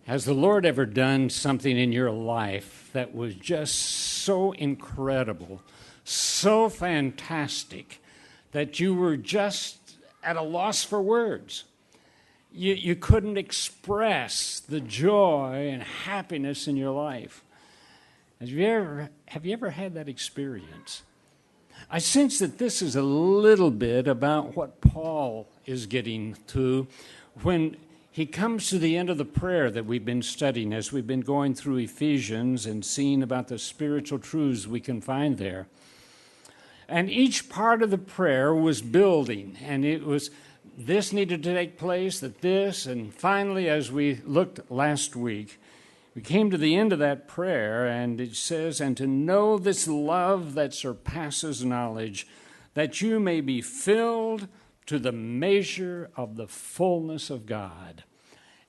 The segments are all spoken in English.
Has the Lord ever done something in your life that was just so incredible, so fantastic, that you were just at a loss for words? You couldn't express the joy and happiness in your life. Have you ever had that experience? I sense that this is a little bit about what Paul is getting to when he comes to the end of the prayer that we've been studying as we've been going through Ephesians and seeing about the spiritual truths we can find there. And each part of the prayer was building, and it was this needed to take place, that this, and finally, as we looked last week, we came to the end of that prayer, and it says, "And to know this love that surpasses knowledge, that you may be filled to the measure of the fullness of God."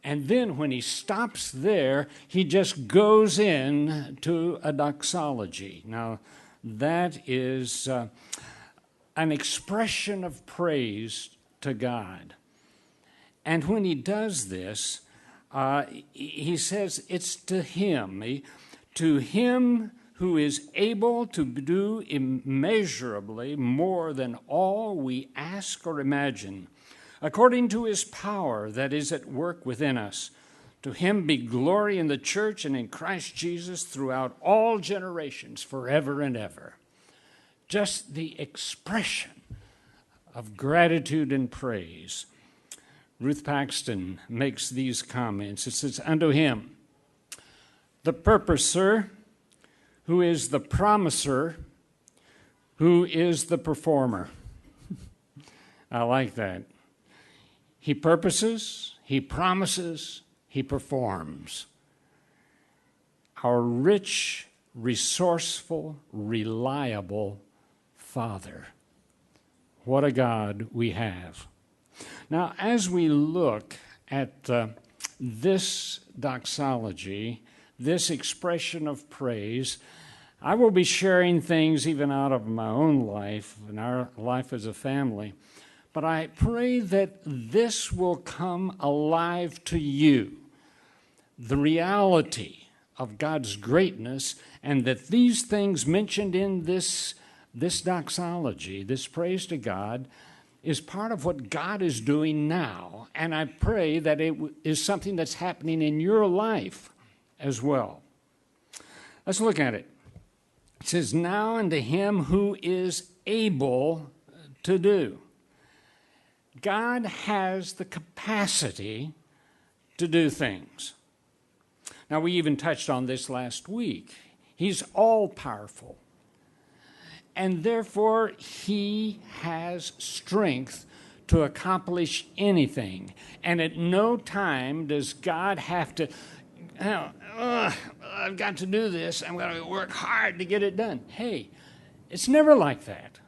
And then when he stops there, he just goes in to a doxology. Now, that is an expression of praise to God. And when he does this, he says it's to him who is able to do immeasurably more than all we ask or imagine, according to his power that is at work within us. To him be glory in the church and in Christ Jesus throughout all generations, forever and ever. Just the expression of gratitude and praise. Ruth Paxton makes these comments. It says, "Unto him, the purposer, who is the promiser, who is the performer." I like that. He purposes, he promises, he performs. Our rich, resourceful, reliable Father. What a God we have. Now, as we look at this doxology, this expression of praise, I will be sharing things even out of my own life and our life as a family. But I pray that this will come alive to you, the reality of God's greatness, and that these things mentioned in this doxology, this praise to God, is part of what God is doing now. And I pray that it is something that's happening in your life as well. Let's look at it. It says, "Now unto him who is able to do." God has the capacity to do things. Now, we even touched on this last week. He's all-powerful. And therefore, he has strength to accomplish anything. And at no time does God have to, I've got to do this. I'm going to work hard to get it done. Hey, it's never like that.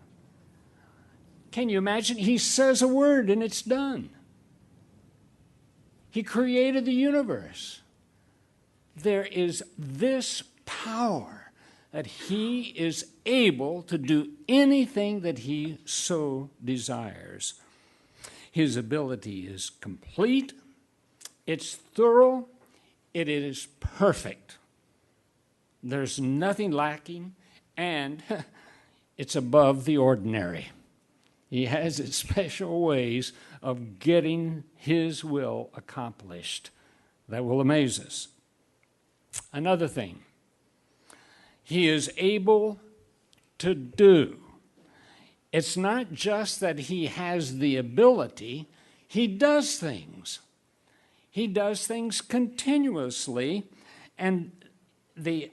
Can you imagine? He says a word and it's done. He created the universe. There is this power that he is able to do anything that he so desires. His ability is complete, it's thorough, it is perfect. There's nothing lacking, and it's above the ordinary. He has his special ways of getting his will accomplished that will amaze us. Another thing, he is able to do. It's not just that he has the ability, he does things. He does things continuously, and the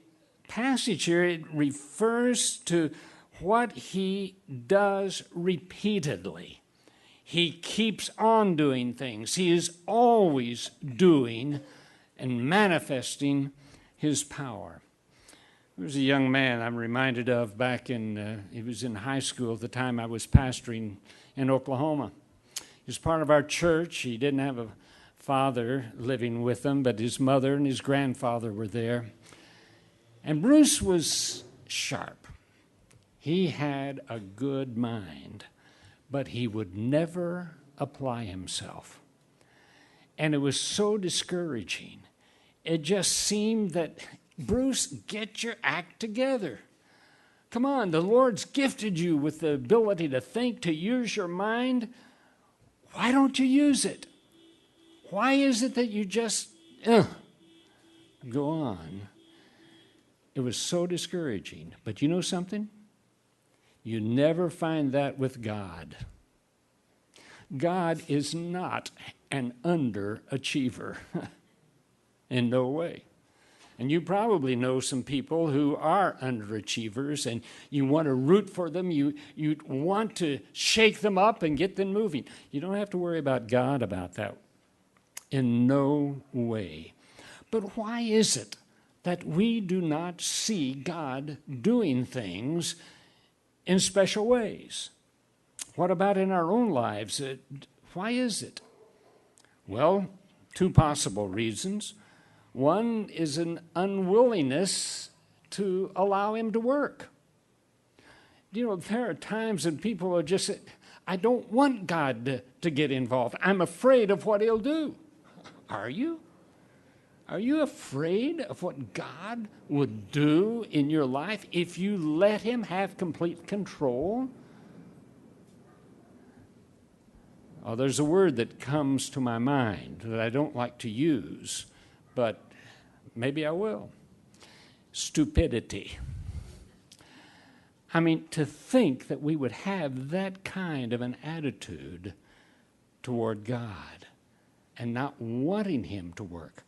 passage here, it refers to what he does repeatedly. He keeps on doing things. He is always doing and manifesting his power. There was a young man I'm reminded of back he was in high school at the time I was pastoring in Oklahoma. He was part of our church. He didn't have a father living with him, but his mother and his grandfather were there. And Bruce was sharp. He had a good mind, but he would never apply himself. And it was so discouraging. it just seemed that, Bruce, get your act together. Come on, the Lord's gifted you with the ability to think, to use your mind. Why don't you use it? Why is it that you just go on? It was so discouraging. But you know something? You never find that with God. God is not an underachiever. In no way. And you probably know some people who are underachievers, and you want to root for them. You want to shake them up and get them moving. You don't have to worry about God about that. In no way. But why is it that we do not see God doing things in special ways? What about in our own lives? Why is it? Well, two possible reasons. One is an unwillingness to allow him to work. You know, there are times when people are just, I don't want God to get involved. I'm afraid of what he'll do. Are you? Are you afraid of what God would do in your life if you let him have complete control? Oh, there's a word that comes to my mind that I don't like to use, but maybe I will. Stupidity. I mean, to think that we would have that kind of an attitude toward God and not wanting him to work.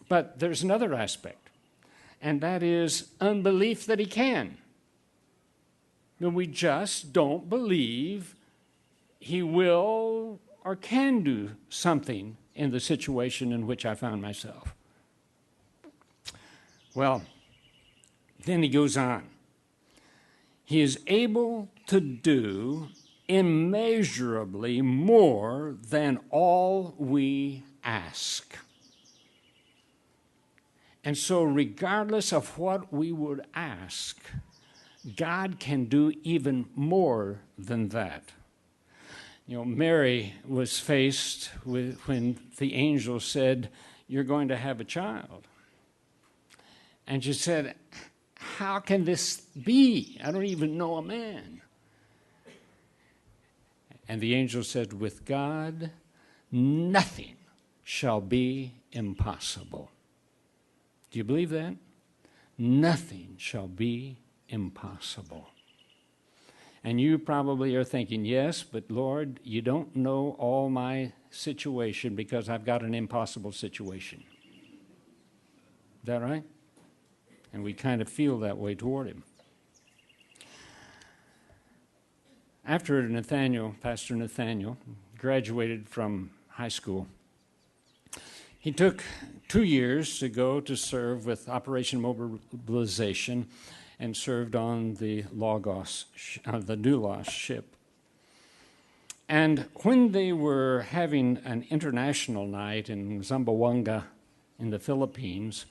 But there's another aspect, and that is unbelief that he can. We just don't believe he will or can do something in the situation in which I found myself. Well, then he goes on. He is able to do immeasurably more than all we ask. And so regardless of what we would ask, God can do even more than that. You know, Mary was faced with when the angel said, "You're going to have a child." And she said, "How can this be? I don't even know a man." And the angel said, "With God, nothing shall be impossible." Do you believe that? Nothing shall be impossible. And you probably are thinking, yes, but Lord, you don't know all my situation because I've got an impossible situation. Is that right? And we kind of feel that way toward him. After Pastor Nathaniel, graduated from high school, he took 2 years to go to serve with Operation Mobilization and served on the the Doulos ship. And when they were having an international night in Zamboanga in the Philippines,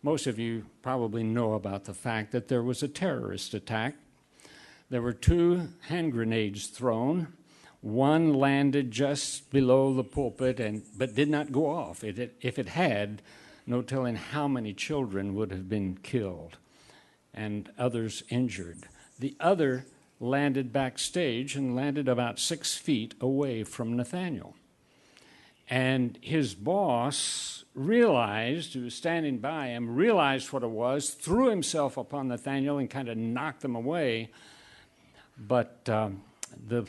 most of you probably know about the fact that there was a terrorist attack. There were 2 hand grenades thrown. One landed just below the pulpit but did not go off. If it had, no telling how many children would have been killed and others injured. The other landed backstage and landed about 6 feet away from Nathaniel. And his boss realized, who was standing by him, realized what it was, threw himself upon Nathaniel and kind of knocked him away. But the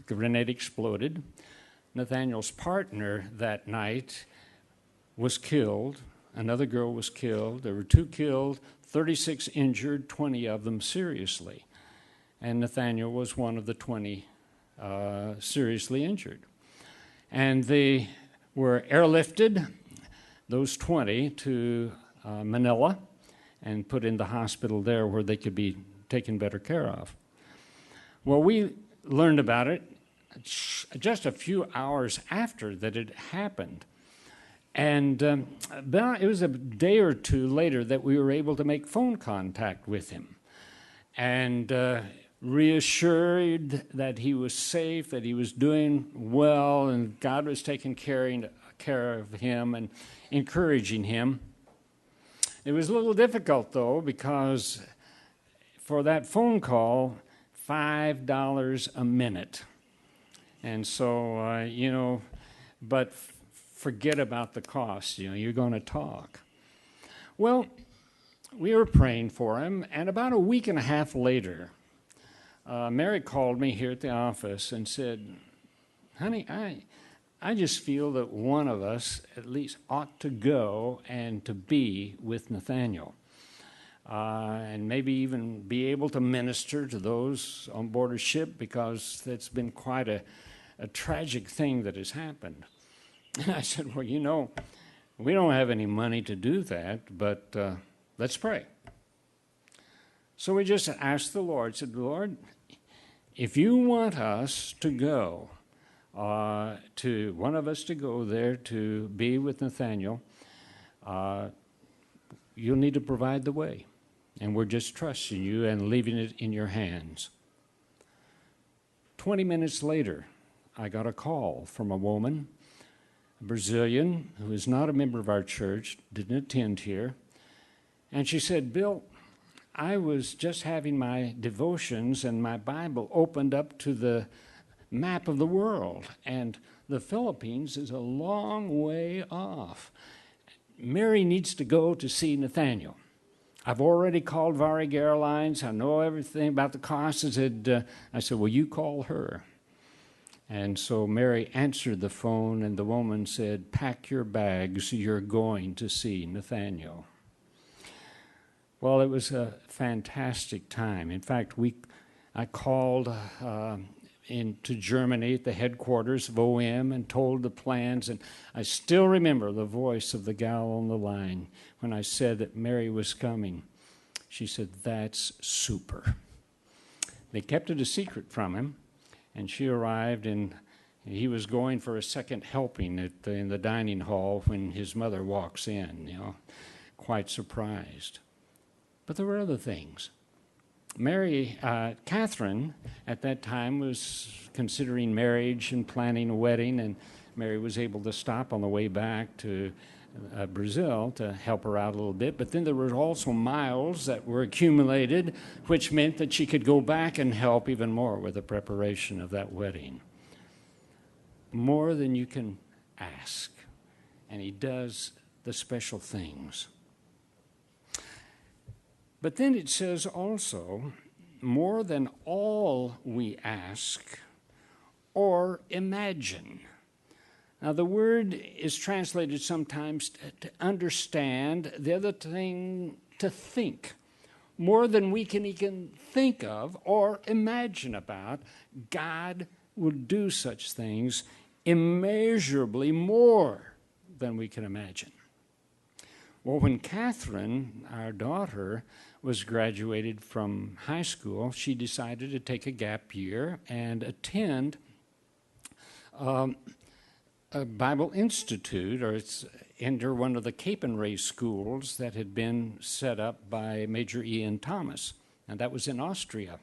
grenade exploded. Nathaniel's partner that night was killed. Another girl was killed. There were 2 killed, 36 injured, 20 of them seriously. And Nathaniel was one of the 20 seriously injured. And they were airlifted, those 20, to Manila and put in the hospital there where they could be taken better care of. Well, we learned about it just a few hours after that it happened. And it was a day or 2 later that we were able to make phone contact with him and reassured that he was safe, that he was doing well, and God was taking care of him and encouraging him. It was a little difficult, though, because for that phone call, $5 a minute. And so, but forget about the cost. You're going to talk. Well, we were praying for him, and about a week and a half later, Mary called me here at the office and said, honey, I just feel that one of us at least ought to go and to be with Nathaniel, and maybe even be able to minister to those on board a ship, because that's been quite a tragic thing that has happened. And I said, well, we don't have any money to do that, but let's pray. So we just asked the Lord, said, Lord, if you want us to go, to one of us to go there to be with Nathaniel, you'll need to provide the way. And we're just trusting you and leaving it in your hands. 20 minutes later, I got a call from a woman, a Brazilian, who is not a member of our church, didn't attend here. And she said, Bill, I was just having my devotions and my Bible opened up to the map of the world, and the Philippines is a long way off. Mary needs to go to see Nathaniel. I've already called Varig Airlines. I know everything about the costs. I said, well, you call her. And so Mary answered the phone, and the woman said, pack your bags, you're going to see Nathaniel. Well, it was a fantastic time. In fact, I called into Germany at the headquarters of OM and told the plans, and I still remember the voice of the gal on the line when I said that Mary was coming. She said, that's super. They kept it a secret from him, and she arrived, and he was going for a second helping in the dining hall when his mother walks in, quite surprised. But there were other things. Catherine, at that time, was considering marriage and planning a wedding, and Mary was able to stop on the way back to Brazil to help her out a little bit. But then there were also miles that were accumulated, which meant that she could go back and help even more with the preparation of that wedding. More than you can ask, and he does the special things. But then it says also, more than all we ask or imagine. Now, the word is translated sometimes to understand, the other thing to think. More than we can even think of or imagine about, God will do such things immeasurably more than we can imagine. Well, when Catherine, our daughter, was graduated from high school, she decided to take a gap year and attend a Bible Institute, or enter one of the Cape and Ray schools that had been set up by Major Ian Thomas, and that was in Austria.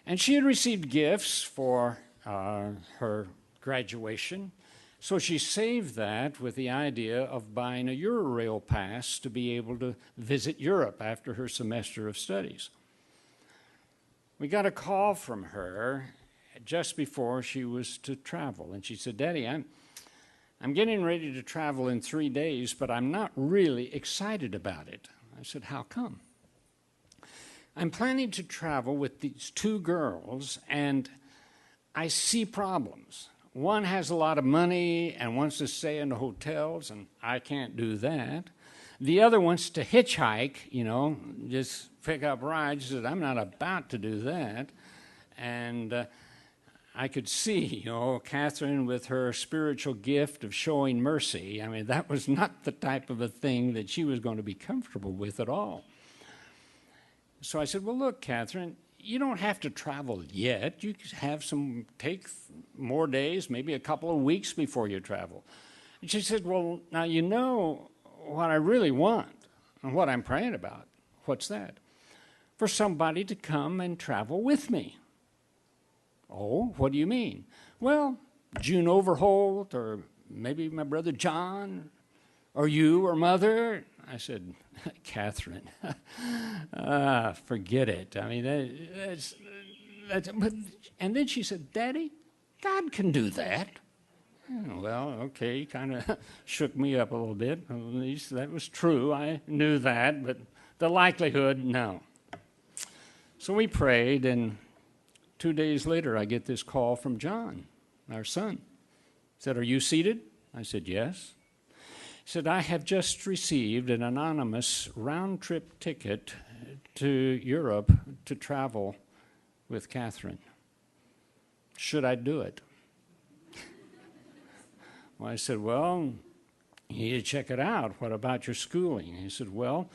And she had received gifts for her graduation, so she saved that with the idea of buying a Eurail pass to be able to visit Europe after her semester of studies. We got a call from her just before she was to travel, and she said, Daddy, I'm getting ready to travel in 3 days, but I'm not really excited about it. I said, how come? I'm planning to travel with these two girls, and I see problems. One has a lot of money and wants to stay in the hotels, and I can't do that. The other wants to hitchhike, just pick up rides. She said, I'm not about to do that. And I could see, Catherine with her spiritual gift of showing mercy. I mean, that was not the type of a thing that she was going to be comfortable with at all. So I said, well, look, Catherine, you don't have to travel yet. You can take more days, maybe a couple of weeks before you travel. And she said, well, now you know what I really want and what I'm praying about. What's that? For somebody to come and travel with me. Oh, what do you mean? Well, June Overholt, or maybe my brother John, Or you or Mother? I said, Catherine, forget it. I mean, but, and then she said, Daddy, God can do that. Well, okay, kind of shook me up a little bit. At least that was true. I knew that, but the likelihood, no. So we prayed, and 2 days later, I get this call from John, our son. He said, are you seated? I said, yes. He said, I have just received an anonymous round-trip ticket to Europe to travel with Catherine. Should I do it? Well, I said, well, you need to check it out. What about your schooling? He said, well,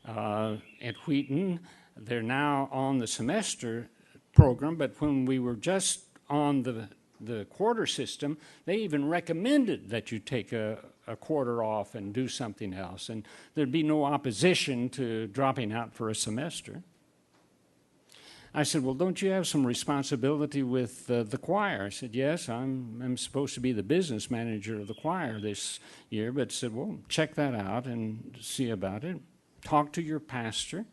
at Wheaton, they're now on the semester program, but when we were just on the quarter system, they even recommended that you take a quarter off and do something else, and there'd be no opposition to dropping out for a semester. I said, well, don't you have some responsibility with the choir? I said, yes, I'm supposed to be the business manager of the choir this year, but said, well, check that out and see about it. Talk to your pastor.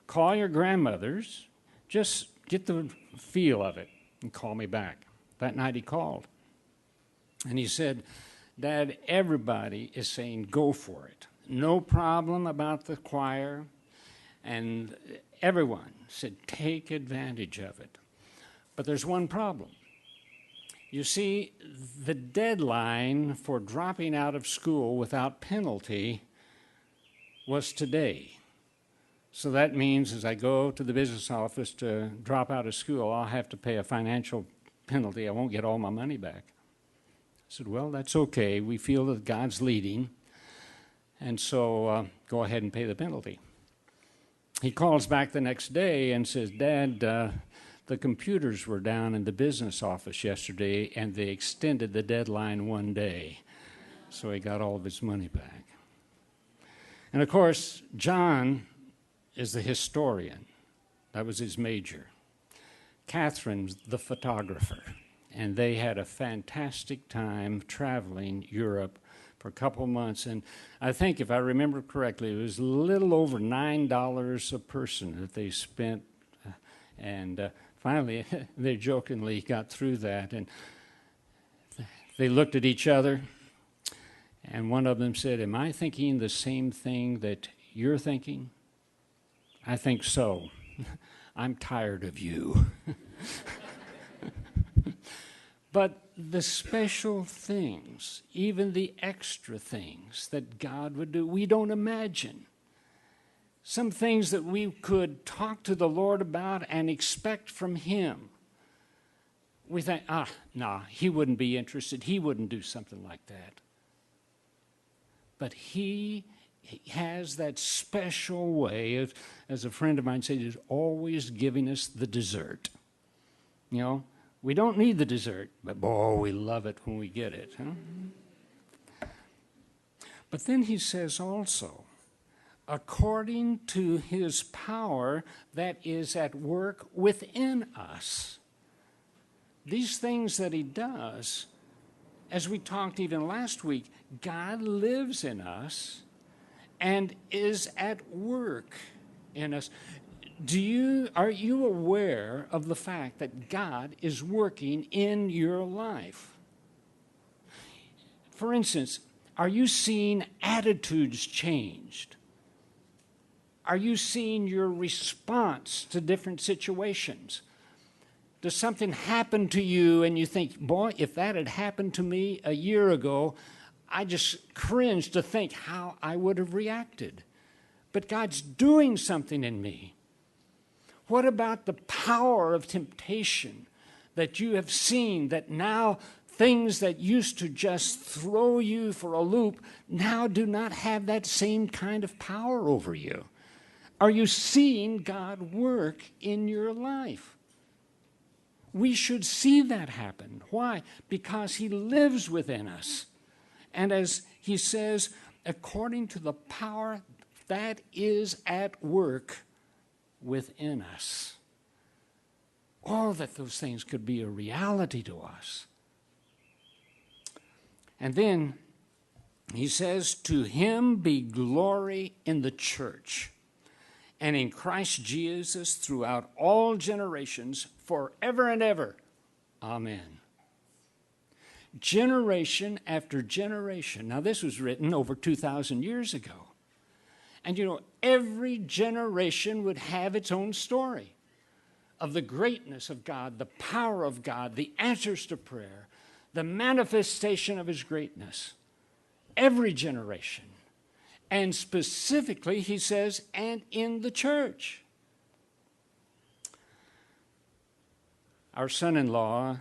Call your grandmothers. Just get the feel of it and call me back. That night he called. And he said, Dad, everybody is saying go for it. No problem about the choir. And everyone said take advantage of it. But there's one problem. You see, the deadline for dropping out of school without penalty was today. So that means as I go to the business office to drop out of school, I'll have to pay a financial penalty. I won't get all my money back. I said, well, that's okay. We feel that God's leading, and so go ahead and pay the penalty. He calls back the next day and says, Dad, the computers were down in the business office yesterday, and they extended the deadline 1 day. So he got all of his money back. And, of course, John is the historian. That was his major. Catherine's the photographer. And they had a fantastic time traveling Europe for a couple of months. And I think, if I remember correctly, it was a little over $9 a person that they spent. And finally, they jokingly got through that. And they looked at each other. And one of them said, am I thinking the same thing that you're thinking? I think so. I'm tired of you. But the special things, even the extra things that God would do, we don't imagine. Some things that we could talk to the Lord about and expect from Him. We think, no, He wouldn't be interested. He wouldn't do something like that. But He has that special way of, as a friend of mine said, is always giving us the dessert. You know, we don't need the dessert, but boy, we love it when we get it. Huh? But then he says also, according to His power that is at work within us. These things that He does, as we talked even last week, God lives in us and is at work in us. Are you aware of the fact that God is working in your life? For instance, are you seeing attitudes changed? Are you seeing your response to different situations? Does something happen to you and you think, boy, if that had happened to me a year ago, I just cringe to think how I would have reacted. But God's doing something in me. What about the power of temptation that you have seen, that now things that used to just throw you for a loop now do not have that same kind of power over you? Are you seeing God work in your life? We should see that happen. Why? Because He lives within us. And as he says, according to the power that is at work within us. Oh, that those things could be a reality to us. And then He says, "To him be glory in the church and in Christ Jesus throughout all generations, forever and ever. Amen." Generation after generation. Now, this was written over 2,000 years ago. And you know, every generation would have its own story of the greatness of God, the power of God, the answers to prayer, the manifestation of his greatness. Every generation. And specifically, he says, and in the church. Our son-in-law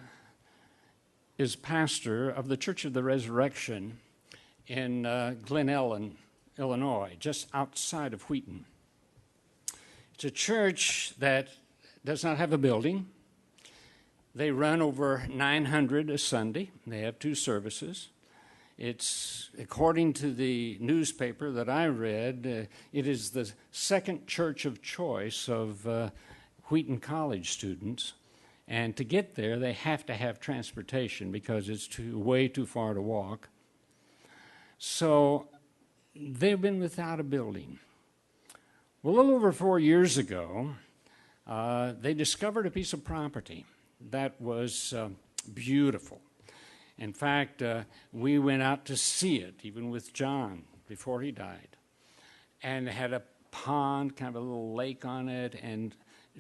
is pastor of the Church of the Resurrection in Glen Ellen, Illinois, just outside of Wheaton. It's a church that does not have a building. They run over 900 a Sunday. They have 2 services. It's, according to the newspaper that I read, it is the second church of choice of Wheaton College students. And to get there, they have to have transportation because it's way too far to walk. So they've been without a building. Well, a little over 4 years ago, they discovered a piece of property that was beautiful. In fact, we went out to see it, even with John, before he died. And it had a pond, kind of a little lake on it, and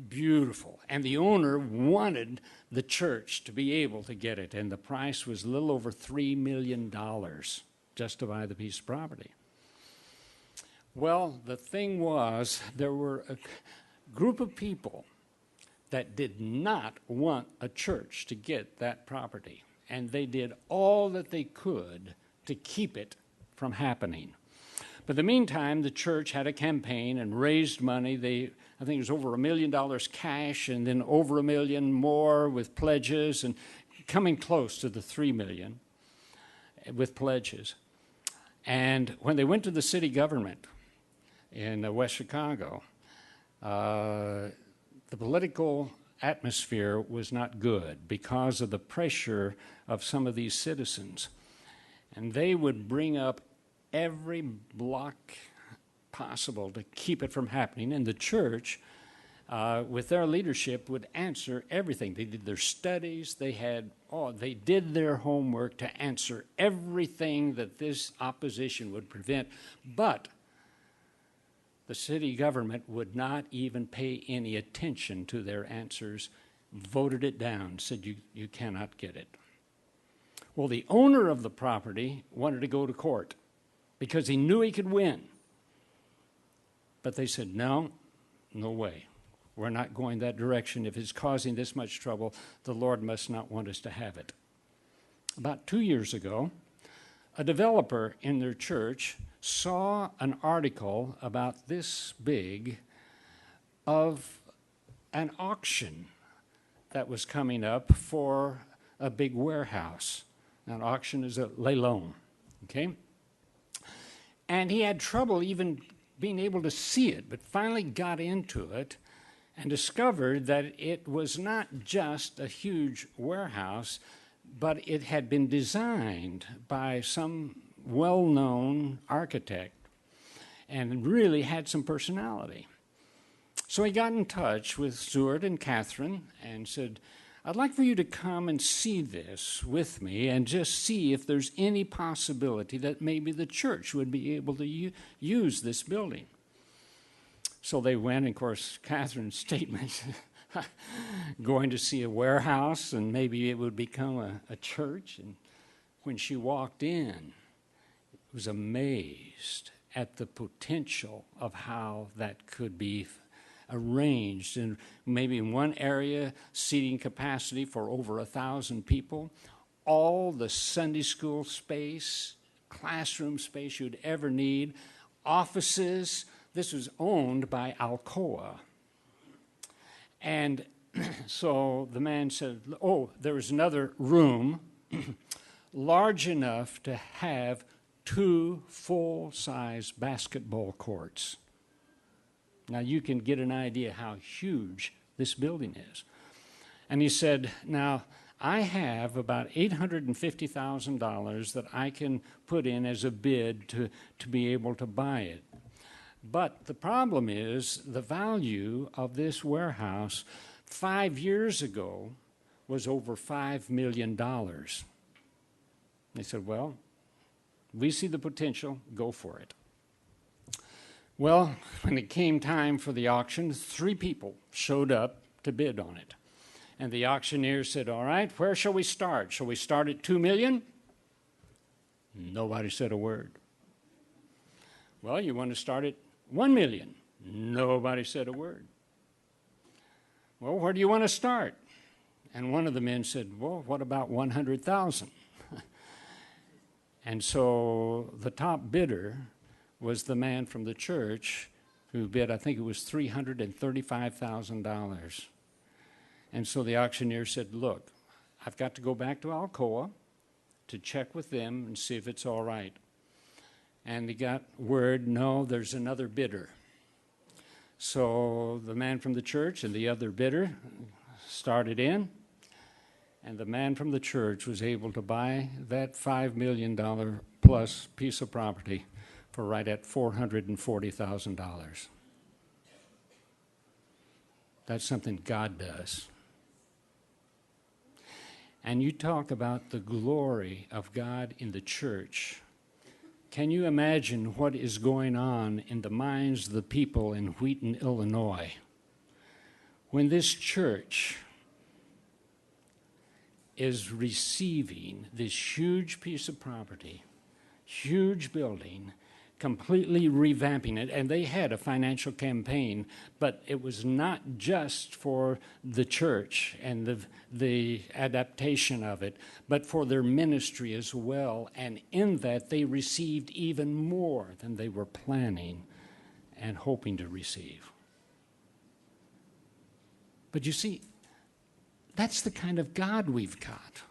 beautiful. And the owner wanted the church to be able to get it, and the price was a little over $3 million just to buy the piece of property. Well, the thing was, there were a group of people that did not want a church to get that property. And they did all that they could to keep it from happening. But in the meantime, the church had a campaign and raised money. I think it was over $1 million cash, and then over $1 million more with pledges, and coming close to the $3 million with pledges. And when they went to the city government in West Chicago, the political atmosphere was not good because of the pressure of some of these citizens. And they would bring up every block possible to keep it from happening. And the church, with their leadership, would answer everything. They did their studies. They did their homework to answer everything that this opposition would prevent. But the city government would not even pay any attention to their answers, voted it down, said you cannot get it. Well, the owner of the property wanted to go to court because he knew he could win. But they said, no way. We're not going that direction. If it's causing this much trouble, the Lord must not want us to have it. About 2 years ago, a developer in their church saw an article about this big of an auction that was coming up for a big warehouse. Now, an auction is a leilon, okay? And he had trouble even being able to see it, but finally got into it and discovered that it was not just a huge warehouse, but it had been designed by some well-known architect and really had some personality. So he got in touch with Stuart and Catherine and said, I'd like for you to come and see this with me and just see if there's any possibility that maybe the church would be able to use this building. So they went, and of course, Catherine's statement, going to see a warehouse and maybe it would become a church. And when she walked in, was amazed at the potential of how that could be arranged. And maybe in one area, seating capacity for over 1,000 people, all the Sunday school space, classroom space you'd ever need, offices. This was owned by Alcoa. And so the man said, there was another room large enough to have 2 full-size basketball courts. Now you can get an idea how huge this building is. And he said, now I have about $850,000 that I can put in as a bid to be able to buy it. But the problem is the value of this warehouse 5 years ago was over $5 million. They said, well, we see the potential, go for it. Well, when it came time for the auction, 3 people showed up to bid on it. And the auctioneer said, all right, where shall we start? Shall we start at $2 million? Nobody said a word. Well, you want to start at $1 million? Nobody said a word. Well, where do you want to start? And one of the men said, well, what about 100,000? And so the top bidder was the man from the church who bid, I think it was $335,000. And so the auctioneer said, look, I've got to go back to Alcoa to check with them and see if it's all right. And he got word, no, there's another bidder. So the man from the church and the other bidder started in, and the man from the church was able to buy that $5 million plus piece of property for right at $440,000. That's something God does. And you talk about the glory of God in the church. Can you imagine what is going on in the minds of the people in Wheaton, Illinois, when this church is receiving this huge piece of property, huge building, completely revamping it, and they had a financial campaign, but it was not just for the church and the adaptation of it, but for their ministry as well, and in that they received even more than they were planning and hoping to receive. But you see, that's the kind of God we've got.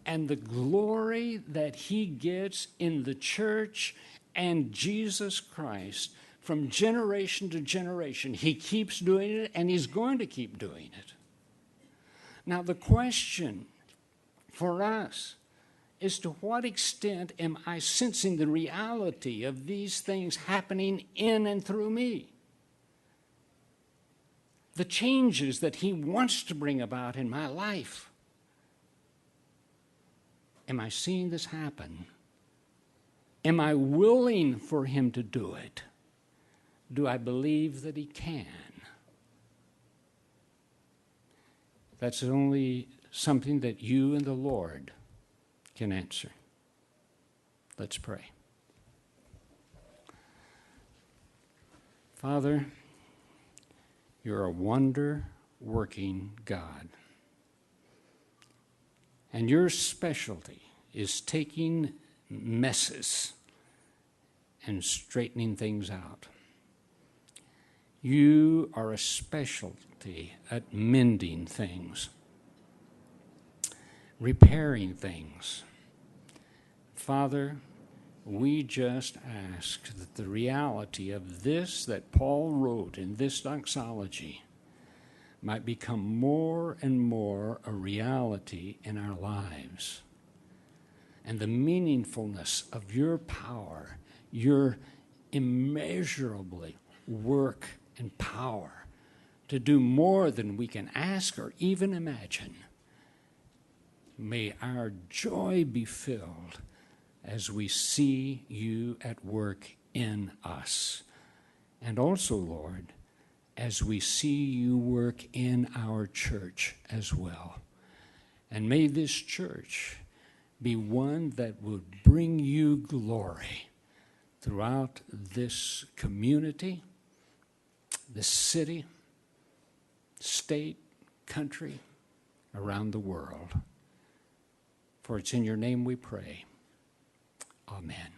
And the glory that he gets in the church and Jesus Christ from generation to generation. He keeps doing it, and he's going to keep doing it. Now, the question for us is, to what extent am I sensing the reality of these things happening in and through me? The changes that he wants to bring about in my life. Am I seeing this happen? Am I willing for him to do it? Do I believe that he can? That's only something that you and the Lord can answer. Let's pray. Father, you're a wonder-working God. And your specialty is taking messes and straightening things out. You are a specialty at mending things, repairing things. Father, we just ask that the reality of this that Paul wrote in this doxology might become more and more a reality in our lives. And the meaningfulness of your power, your immeasurably work and power to do more than we can ask or even imagine. May our joy be filled as we see you at work in us. And also, Lord, as we see you work in our church as well. And may this church be one that would bring you glory throughout this community, this city, state, country, around the world. For it's in your name we pray. Amen.